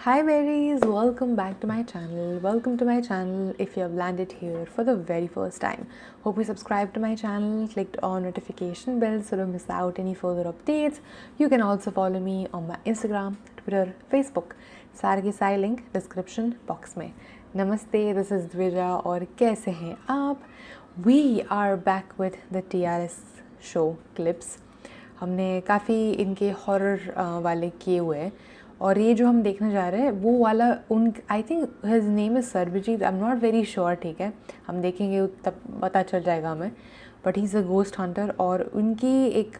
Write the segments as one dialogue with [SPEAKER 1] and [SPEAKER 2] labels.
[SPEAKER 1] Hi berries, welcome back to my channel. Welcome to my channel if you have landed here for the very first time. Hope you subscribed to my channel, clicked on notification bell so don't miss out any further updates. You can also follow me on my Instagram, Twitter, Facebook. सारे के सारे link description box में. नमस्ते, this is Dwija और कैसे हैं आप? We are back with the TRS show clips. हमने काफ़ी इनके हॉरर वाले किए हुए हैं और ये जो हम देखने जा रहे हैं वो वाला उन I think his name is Sarvjeet. I am not very sure. ठीक है, हम देखेंगे तब पता चल जाएगा हमें. But he is a ghost hunter और उनकी एक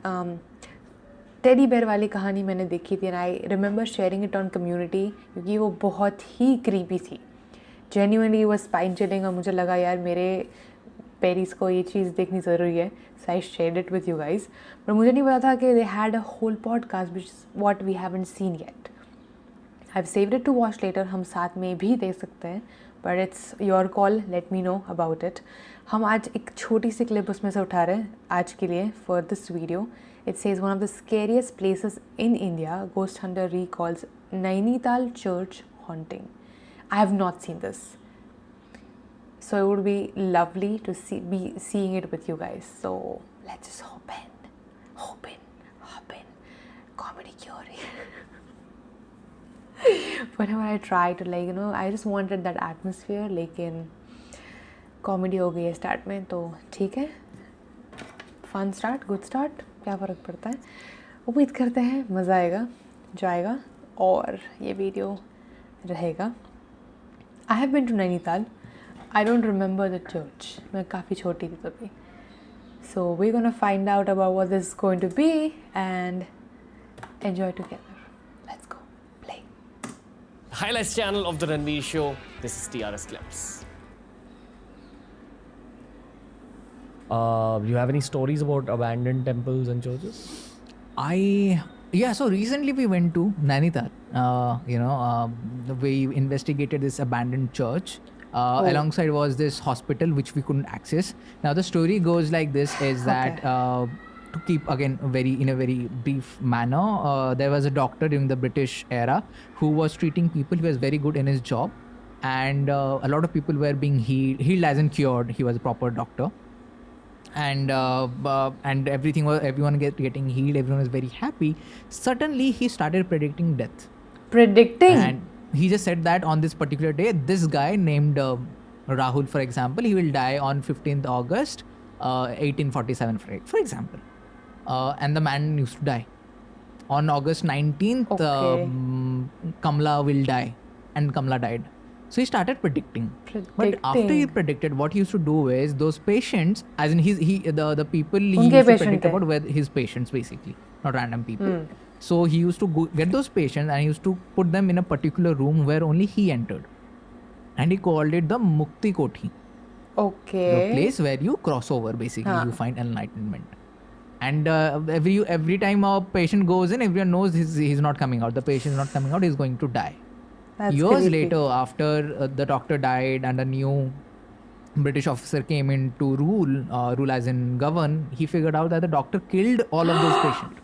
[SPEAKER 1] टेडी बेयर वाली कहानी मैंने देखी थी and I remember sharing it on community क्योंकि वो बहुत ही क्रीपी थी. जेन्युइनली वो स्पाइन चिलिंग और मुझे लगा यार मेरे पेरिस को ये चीज़ देखनी ज़रूरी है. So I shared it with you guys. पर मुझे नहीं पता था कि they had a whole podcast which what we haven't seen yet. I have saved it to watch later. हम साथ में भी देख सकते हैं but it's your call. Let me know about it. हम आज एक छोटी सी क्लिप उसमें से उठा रहे हैं आज के लिए for this video. It says one of the scariest places in India, ghost hunter recalls Nainital church haunting. I have not seen this, so it would be lovely to be seeing it with you guys. So let's just hop in. Comedy cure. Whenever I try to I just wanted that atmosphere, लेकिन comedy हो गई है start में तो ठीक है. Fun start, good start. क्या फ़र्क पड़ता है. उम्मीद करते हैं मज़ा आएगा, जाएगा और ये वीडियो रहेगा. I have been to Nainital. I don't remember the church. मैं काफ़ी छोटी थी तभी. So we gonna find out about what this is going to be and enjoy together. Let's go play.
[SPEAKER 2] Highlights channel of the Ranveer Show. This is TRS Clips. You have any stories about abandoned temples and churches?
[SPEAKER 3] So recently we went to Nainital. We investigated this abandoned church. Alongside was this hospital which we couldn't access. Now the story goes like this: is that to keep again in a very brief manner, there was a doctor during the British era who was treating people. He was very good in his job, and a lot of people were being healed as in cured. He was a proper doctor. And everyone getting healed. Everyone was very happy. Suddenly he started predicting death. And he just said that on this particular day, this guy named Rahul, for example, he will die on 15th August 1847, for example. And the man used to die on August 19th. Kamla will die, and Kamla died. So he started predicting. But after he predicted, what he used to do is those patients, as in the people he used to predict about were his patients basically, not random people. So he used to get those patients and he used to put them in a particular room where only he entered, and he called it the Mukti Kothi.
[SPEAKER 1] Okay.
[SPEAKER 3] The place where you cross over basically, you find enlightenment. And every time a patient goes in, everyone knows he's not coming out. The patient is not coming out. He's going to die.
[SPEAKER 1] That's
[SPEAKER 3] years
[SPEAKER 1] creepy.
[SPEAKER 3] later, after the doctor died and a new British officer came in to rule as in govern, he figured out that the doctor killed all of those patients.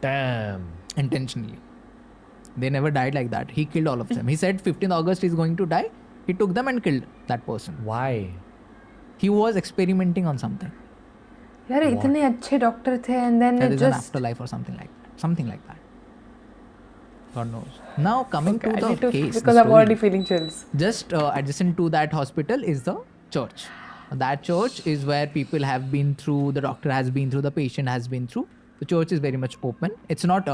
[SPEAKER 2] Damn.
[SPEAKER 3] Intentionally. They never died like that. He killed all of them. He said 15th August is going to die. He took them and killed that person.
[SPEAKER 2] Why?
[SPEAKER 3] He was experimenting on something.
[SPEAKER 1] यार इतने अच्छे doctor थे and then
[SPEAKER 3] There
[SPEAKER 1] it
[SPEAKER 3] is an
[SPEAKER 1] just
[SPEAKER 3] afterlife or something like that. God knows. Now coming to the case,
[SPEAKER 1] because I'm already feeling chills.
[SPEAKER 3] Just adjacent to that hospital is the church. That church is where people have been through, the doctor has been through, the patient has been through. The church is very much open. It's not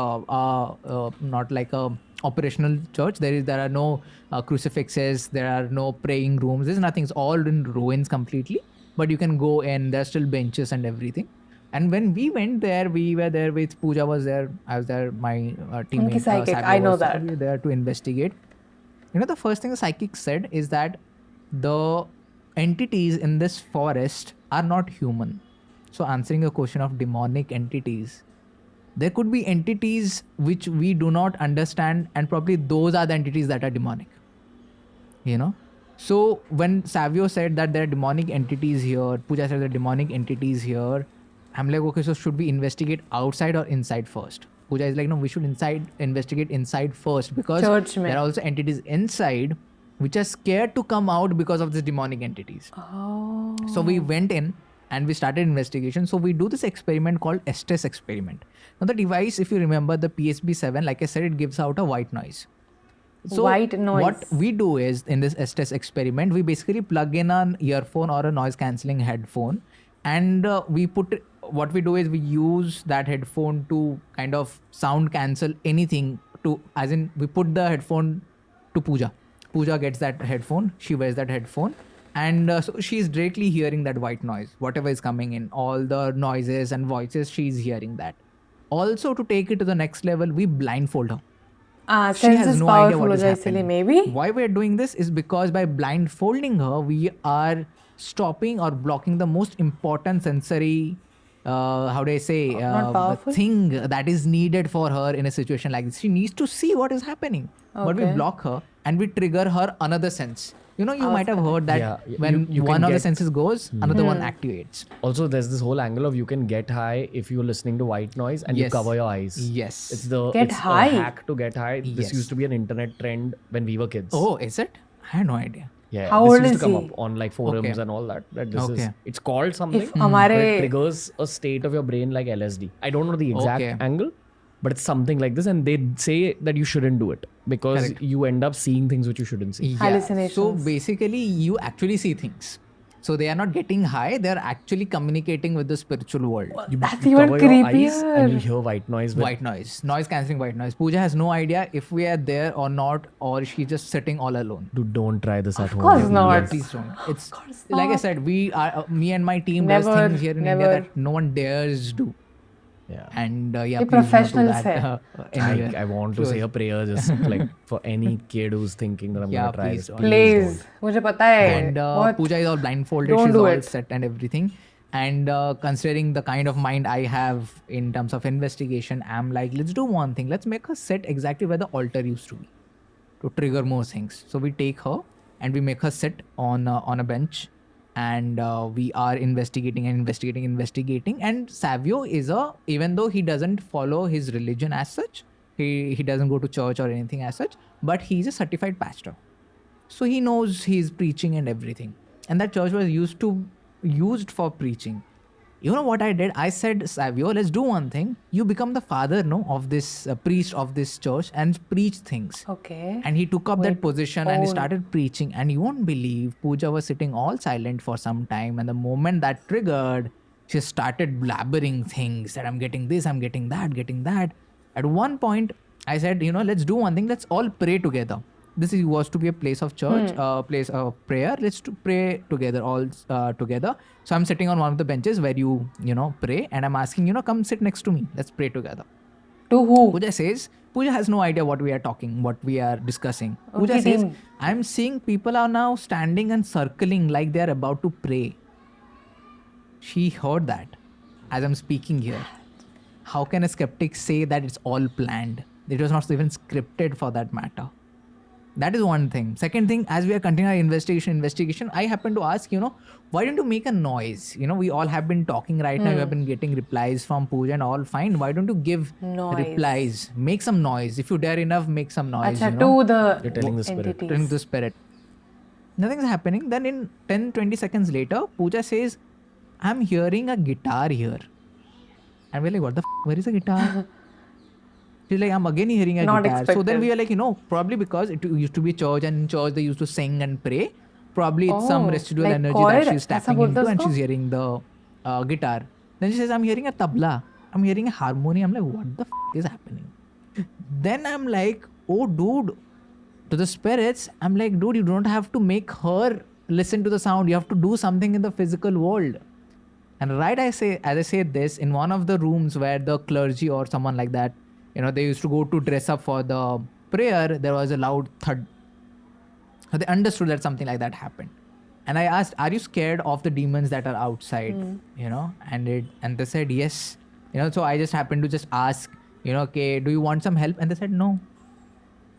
[SPEAKER 3] not like a operational church. There are no crucifixes. There are no praying rooms. There's nothing. It's all in ruins completely. But you can go in. There's still benches and everything. And when we went there, we were there with Pooja was there. I was there. My teammate.
[SPEAKER 1] Psychic. I know that.
[SPEAKER 3] We were there to investigate. The first thing the psychic said is that the entities in this forest are not human. So answering the question of demonic entities, there could be entities which we do not understand, and probably those are the entities that are demonic. So when Savio said that there are demonic entities here, Pooja said there are demonic entities here. I'm like, okay, so should we investigate outside or inside first? Pooja is like, no, we should investigate inside first, because
[SPEAKER 1] Church mein.
[SPEAKER 3] there are also entities inside which are scared to come out because of these demonic entities.
[SPEAKER 1] Oh.
[SPEAKER 3] So we went in and we started investigation. So we do this experiment called Estes experiment. Now the device, if you remember the PSB7, like I said, it gives out a white noise. So
[SPEAKER 1] White noise.
[SPEAKER 3] what we do is, in this Estes experiment, we basically plug in an earphone or a noise cancelling headphone, and what we do is we use that headphone to kind of sound cancel anything, as in we put the headphone to Pooja. Pooja gets that headphone, she wears that headphone, and so she's directly hearing that white noise, whatever is coming in, all the noises and voices, she's hearing that. Also, to take it to the next level, we blindfold her. She
[SPEAKER 1] Sense
[SPEAKER 3] has
[SPEAKER 1] is
[SPEAKER 3] no idea
[SPEAKER 1] powerful
[SPEAKER 3] what is
[SPEAKER 1] ho jaye isliye
[SPEAKER 3] happening.
[SPEAKER 1] maybe.
[SPEAKER 3] Why we're doing this is because by blindfolding her, we are stopping or blocking the most important sensory,
[SPEAKER 1] Not powerful?
[SPEAKER 3] thing that is needed for her in a situation like this. She needs to see what is happening. But we
[SPEAKER 1] Okay.
[SPEAKER 3] block her and we trigger her another sense. You know, you might have heard that
[SPEAKER 2] Yeah,
[SPEAKER 3] when
[SPEAKER 2] you
[SPEAKER 3] one
[SPEAKER 2] can
[SPEAKER 3] of the
[SPEAKER 2] get-
[SPEAKER 3] senses goes, another one activates.
[SPEAKER 2] Also, there's this whole angle of you can get high if you're listening to white noise and
[SPEAKER 3] Yes.
[SPEAKER 2] you cover your eyes.
[SPEAKER 3] Yes.
[SPEAKER 2] It's
[SPEAKER 1] Get high?
[SPEAKER 2] a hack to get high. This
[SPEAKER 3] Yes.
[SPEAKER 2] used to be an internet trend when we were kids.
[SPEAKER 3] Oh, is it? I had no idea.
[SPEAKER 2] Yeah,
[SPEAKER 1] How
[SPEAKER 2] this
[SPEAKER 1] old
[SPEAKER 2] used
[SPEAKER 1] is
[SPEAKER 2] to come
[SPEAKER 1] he?
[SPEAKER 2] up on like forums
[SPEAKER 3] Okay.
[SPEAKER 2] and all that. That this is
[SPEAKER 3] Okay.
[SPEAKER 2] it's called something.
[SPEAKER 1] If
[SPEAKER 2] but
[SPEAKER 1] हमारे
[SPEAKER 2] it triggers a state of your brain like LSD. I don't know the exact
[SPEAKER 3] Okay.
[SPEAKER 2] angle, but it's something like this, and they say that you shouldn't do it because
[SPEAKER 3] Correct.
[SPEAKER 2] you end up seeing things which you shouldn't see.
[SPEAKER 3] Yeah.
[SPEAKER 1] Hallucinations.
[SPEAKER 3] So basically, you actually see things. So they are not getting high; they are actually communicating with the spiritual world.
[SPEAKER 1] That's
[SPEAKER 2] You
[SPEAKER 1] even
[SPEAKER 2] cover your eyes and you
[SPEAKER 1] creepier.
[SPEAKER 2] hear white noise. With,
[SPEAKER 3] White noise cancelling white noise. Pooja has no idea if we are there or not, or she's just sitting all alone.
[SPEAKER 2] Dude, don't try this at home.
[SPEAKER 1] course
[SPEAKER 2] Everyone.
[SPEAKER 1] not.
[SPEAKER 3] Please don't. It's
[SPEAKER 1] course
[SPEAKER 3] like I
[SPEAKER 1] not.
[SPEAKER 3] said, we are me and my team
[SPEAKER 1] Never,
[SPEAKER 3] does things here in India
[SPEAKER 1] never.
[SPEAKER 3] that no one dares do.
[SPEAKER 2] Yeah.
[SPEAKER 3] And yeah,
[SPEAKER 1] ये
[SPEAKER 3] please don't do
[SPEAKER 1] professionals
[SPEAKER 3] that,
[SPEAKER 1] है.
[SPEAKER 3] anywhere.
[SPEAKER 2] I want to
[SPEAKER 3] Sure.
[SPEAKER 2] say a prayer just like for any kid who's thinking that I'm
[SPEAKER 3] Yeah,
[SPEAKER 2] gonna try
[SPEAKER 3] please
[SPEAKER 2] this.
[SPEAKER 3] don't.
[SPEAKER 1] Please, मुझे पता है.
[SPEAKER 3] And
[SPEAKER 1] बहुत-
[SPEAKER 3] Pooja is all blindfolded.
[SPEAKER 1] Don't
[SPEAKER 3] She's
[SPEAKER 1] do
[SPEAKER 3] all
[SPEAKER 1] it.
[SPEAKER 3] set and everything. And considering the kind of mind I have in terms of investigation, I'm like, let's do one thing. Let's make her sit exactly where the altar used to be to trigger more things. So we take her and we make her sit on a bench, and we are investigating. And Savio is even though he doesn't follow his religion as such, he doesn't go to church or anything as such, but he's a certified pastor. So he knows he's preaching and everything. And that church was used for preaching. You know what I did? I said, Savio, let's do one thing. You become the father, of this priest of this church and preach things.
[SPEAKER 1] Okay.
[SPEAKER 3] And he took up that
[SPEAKER 1] Wait,
[SPEAKER 3] position and he
[SPEAKER 1] oh.
[SPEAKER 3] started preaching. And you won't believe, Pooja was sitting all silent for some time. And the moment that triggered, she started blabbering things that I'm getting this, I'm getting that. At one point, I said, let's do one thing. Let's all pray together. This was to be a place of church, place of prayer. Let's pray together, all together. So I'm sitting on one of the benches where you pray, and I'm asking, come sit next to me. Let's pray together.
[SPEAKER 1] To who?
[SPEAKER 3] Pooja has no idea what we are talking, what we are discussing. Pooja
[SPEAKER 1] Okay,
[SPEAKER 3] says,
[SPEAKER 1] team.
[SPEAKER 3] I'm seeing people are now standing and circling like they are about to pray. She heard that as I'm speaking here. How can a skeptic say that it's all planned? It was not even scripted for that matter. That is one thing. Second thing, as we are continuing our investigation, I happen to ask, why don't you make a noise? We all have been talking right now. You have been getting replies from Pooja and all fine. Why don't you give
[SPEAKER 1] Noise.
[SPEAKER 3] replies? Make some noise. If you dare enough, make some noise.
[SPEAKER 1] Acha, to the
[SPEAKER 2] You're telling the spirit.
[SPEAKER 1] entities.
[SPEAKER 3] Turning to the spirit. Nothing's happening. Then in 10-20 seconds later, Pooja says, I'm hearing a guitar here. And we're like, what the where is the guitar? She's like, I'm again hearing a
[SPEAKER 1] Not
[SPEAKER 3] guitar. So then
[SPEAKER 1] expected.
[SPEAKER 3] we are like, probably because it used to be church, and in church they used to sing and pray. Probably it's some
[SPEAKER 1] Oh,
[SPEAKER 3] residual
[SPEAKER 1] like
[SPEAKER 3] energy
[SPEAKER 1] choir?
[SPEAKER 3] that she's
[SPEAKER 1] ऐसा
[SPEAKER 3] tapping
[SPEAKER 1] बोलते
[SPEAKER 3] into, and
[SPEAKER 1] उसको?
[SPEAKER 3] she's hearing the guitar. Then she says, I'm hearing a tabla. I'm hearing a harmonium. I'm like, what the is happening? Then I'm like, oh dude, to the spirits, I'm like, dude, you don't have to make her listen to the sound. You have to do something in the physical world. And as I say this, in one of the rooms where the clergy or someone like that, they used to go to dress up for the prayer, there was a loud thud. So they understood that something like that happened. And I asked, are you scared of the demons that are outside? And they said yes. So I just happened to just ask, okay, do you want some help? And they said no.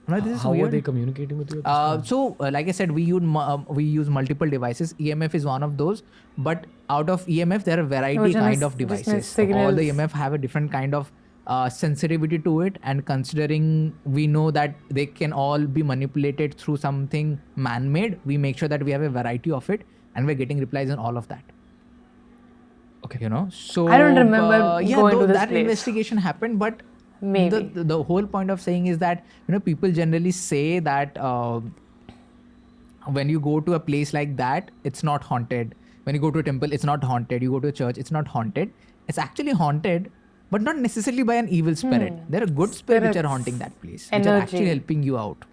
[SPEAKER 3] I'm like, this is
[SPEAKER 2] How
[SPEAKER 3] weird.
[SPEAKER 2] are they communicating with you? At this point?
[SPEAKER 3] Like I said, we use multiple devices. EMF is one of those, but out of EMF there are variety
[SPEAKER 1] Which one
[SPEAKER 3] kind
[SPEAKER 1] is
[SPEAKER 3] of
[SPEAKER 1] business
[SPEAKER 3] devices. All the
[SPEAKER 1] signals?
[SPEAKER 3] EMF have a different kind of sensitivity to it, and considering we know that they can all be manipulated through something man-made, we make sure that we have a variety of it and we're getting replies on all of that.
[SPEAKER 2] Okay.
[SPEAKER 3] You know, so
[SPEAKER 1] I don't remember
[SPEAKER 3] yeah,
[SPEAKER 1] going to this
[SPEAKER 3] that
[SPEAKER 1] place.
[SPEAKER 3] investigation happened, but
[SPEAKER 1] Maybe.
[SPEAKER 3] the whole point of saying is that, you know, people generally say that when you go to a place like that, it's not haunted. When you go to a temple, it's not haunted. You go to a church, it's not haunted. It's actually haunted, but not necessarily by an evil spirit. There are good spirits which are haunting that place, which are actually
[SPEAKER 1] Energy.
[SPEAKER 3] helping you out.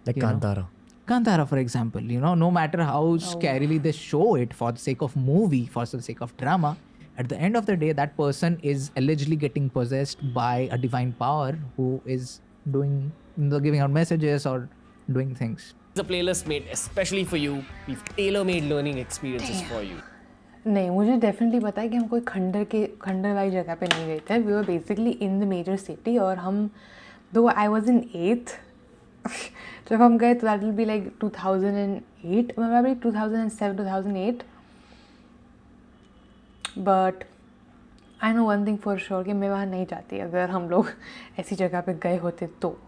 [SPEAKER 2] Like
[SPEAKER 3] You know.
[SPEAKER 2] Kantara.
[SPEAKER 3] Kantara, for example, you know, no matter how scarily they show it for the sake of movie, for the sake of drama, at the end of the day, that person is allegedly getting possessed by a divine power who is doing, giving out messages or doing things.
[SPEAKER 2] The playlist made especially for you. We've tailor-made learning experiences for you.
[SPEAKER 1] नहीं, मुझे definitely पता है कि हम कोई खंडर वाली जगह पे नहीं गए थे. We were basically in the major city, और हम दो आई वॉज इन 8th जब हम गए तो दैट विल बी लाइक 2008, मतलब 2007 2008. But I know one thing for sure कि मैं वहाँ नहीं जाती अगर हम लोग ऐसी जगह पे गए होते तो.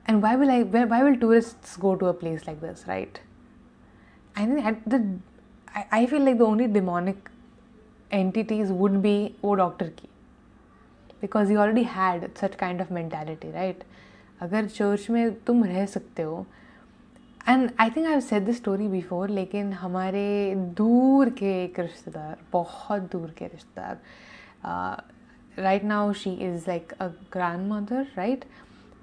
[SPEAKER 1] And why will tourists go to a place like this, right? I think I feel like the only demonic entities would be वो doctor की, because he already had such kind of mentality, right? अगर church में तुम रह सकते हो, and I think I've said this story before, लेकिन हमारे दूर के एक रिश्तेदार, बहुत दूर के रिश्तेदार, right now she is like a grandmother, right?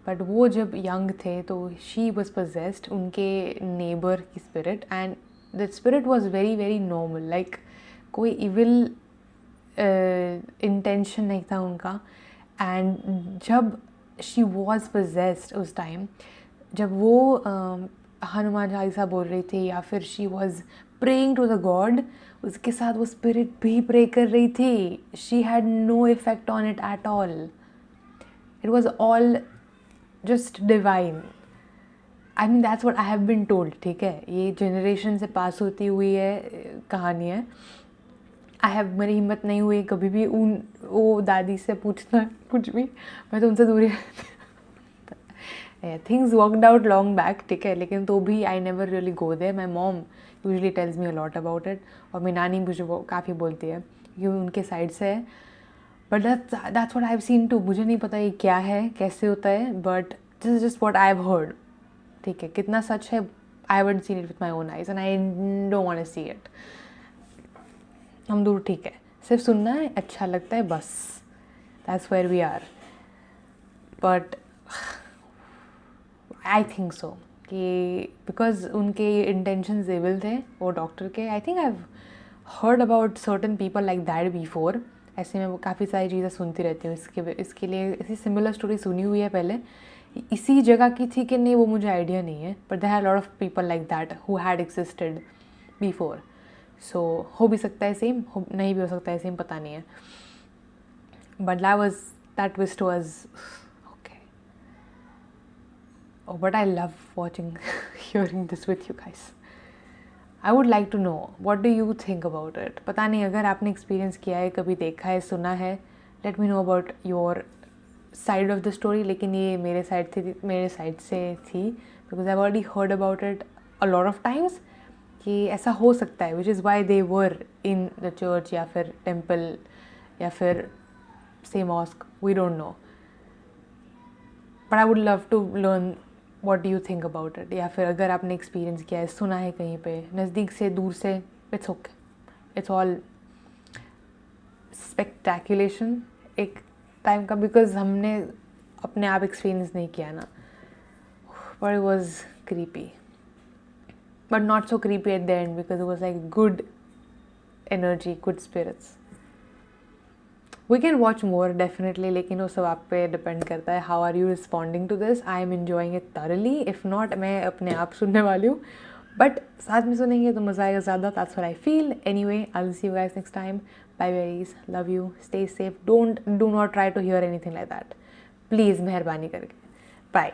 [SPEAKER 1] But वो जब यंग थे तो शी वॉज पोजेस्ड, उनके नेबर की spirit, and the spirit was very very normal, like कोई इविल इंटेंशन नहीं था उनका. एंड जब शी वॉज पोजेस्ड उस टाइम, जब वो हनुमान चालीसा बोल रही थी या फिर she was praying to the god, उसके साथ वो स्पिरिट भी प्रे कर रही थी. She had no effect on it at all. It was all just divine. I mean that's what I have been told. ठीक है, ये जनरेशन से पास होती हुई है कहानी है. मेरी हिम्मत नहीं हुई कभी भी वो दादी से पूछना कुछ भी, मैं तो उनसे दूर ही. Things worked out long back, ठीक है, लेकिन तो भी I never really go there. My mom usually tells me a lot about it, और मेरी नानी मुझे वो काफ़ी बोलती है क्योंकि उनके साइड से है. But that's what I've seen too. मुझे नहीं पता ये क्या है, कैसे होता है, but this is just what I've heard. ठीक है, कितना सच है, I haven't seen it with my own eyes and I don't want to see it. हम दूर ठीक है, सिर्फ सुनना है, अच्छा लगता है, बस. That's where we are. But I think so कि because उनके intentions evil थे वो डॉक्टर के. I think I've heard about certain people like that before. ऐसे मैं वो काफ़ी सारी चीज़ें सुनती रहती हूँ. इसके लिए ऐसी सिमिलर स्टोरी सुनी हुई है पहले, इसी जगह की थी कि नहीं वो मुझे आइडिया नहीं है, but there are lot of people like that who had existed before. So हो भी सकता है सेम, नहीं भी हो सकता है सेम, पता नहीं है. But that twist was okay. But I love watching hearing this with you guys. I would like to know what do you think about it. पता नहीं अगर आपने एक्सपीरियंस किया है, कभी देखा है, सुना है, let me know about your side of the story. लेकिन ये मेरे साइड से थी because I already heard about it a lot of times कि ऐसा हो सकता है, which is why they were in the church या फिर टेम्पल या फिर से mosque, we don't know. But I would love to learn What do you think about it? या फिर अगर आपने एक्सपीरियंस किया है, सुना है कहीं पे, नज़दीक से दूर से, इट्स ओके, इट्स ऑल स्पेक्टैकुलेशन एक टाइम का, बिकॉज हमने अपने आप एक्सपीरियंस नहीं किया ना. But it was creepy, but not so creepy at the end because it was like good energy, good spirits. We can watch more definitely, लेकिन वो सब आप पे डिपेंड करता है. How are you responding to this? I am enjoying it thoroughly. If not, मैं अपने आप सुनने वाली हूँ, बट साथ में सुनेंगे तो मज़ा आएगा ज़्यादा. That's what I feel. Anyway, I will see you guys next time. Bye berries, love you, stay safe, do not try to hear anything like that, please, मेहरबानी करके. बाय.